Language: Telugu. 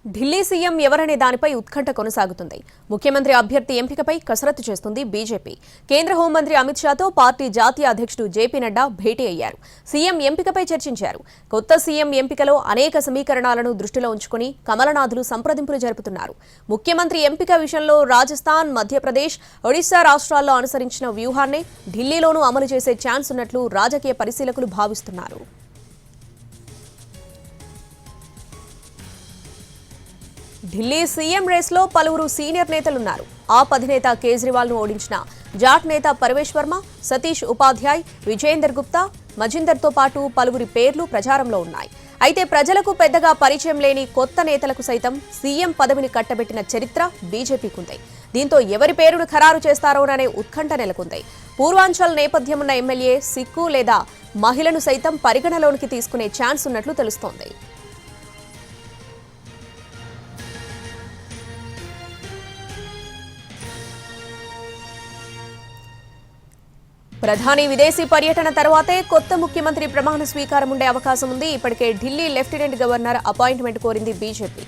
ఢిల్లీ సీఎం ఎవరనే దానిపై ఉత్కంఠ కొనసాగుతుంది. ముఖ్యమంత్రి అభ్యర్థి ఎంపికపై కసరత్తు చేస్తుంది బీజేపీ. కేంద్ర హోంమంత్రి అమిత్ షాతో పార్టీ జాతీయ అధ్యక్షుడు జేపీ నడ్డా భేటీ అయ్యారు. సీఎం ఎంపికపై చర్చించారు. కొత్త సీఎం ఎంపికలో అనేక సమీకరణాలను దృష్టిలో ఉంచుకుని కమలనాథులు సంప్రదింపులు జరుపుతున్నారు. ముఖ్యమంత్రి ఎంపిక విషయంలో రాజస్థాన్, మధ్యప్రదేశ్, ఒడిశా రాష్ట్రాల్లో అనుసరించిన వ్యూహాన్నే ఢిల్లీలోనూ అమలు చేసే ఛాన్స్ ఉన్నట్లు రాజకీయ పరిశీలకులు భావిస్తున్నారు. ఢిల్లీ సీఎం రేస్లో పలువురు సీనియర్ నేతలున్నారు. ఆప్ అధినేత కేజ్రీవాల్ను ఓడించిన జాట్ నేత పరమేశ్ వర్మ, సతీష్ ఉపాధ్యాయ్, విజయేందర్ గుప్తా, మజిందర్తో పాటు పలువురి పేర్లు ప్రచారంలో ఉన్నాయి. అయితే ప్రజలకు పెద్దగా పరిచయం లేని కొత్త నేతలకు సైతం సీఎం పదవిని కట్టబెట్టిన చరిత్ర బీజేపీకుంది. దీంతో ఎవరి పేరును ఖరారు చేస్తారోననే ఉత్కంఠ నెలకొంది. పూర్వాంచల్ నేపథ్యమున్న ఎమ్మెల్యే, సిక్కు లేదా మహిళను సైతం పరిగణలోనికి తీసుకునే ఛాన్స్ ఉన్నట్లు తెలుస్తోంది. ప్రధాని విదేశీ పర్యటన తర్వాతే కొత్త ముఖ్యమంత్రి ప్రమాణ స్వీకారం ఉండే అవకాశం ఉంది. ఇప్పటికే ఢిల్లీ లెఫ్టినెంట్ గవర్నర్ అపాయింట్మెంట్ కోరింది బీజేపీ.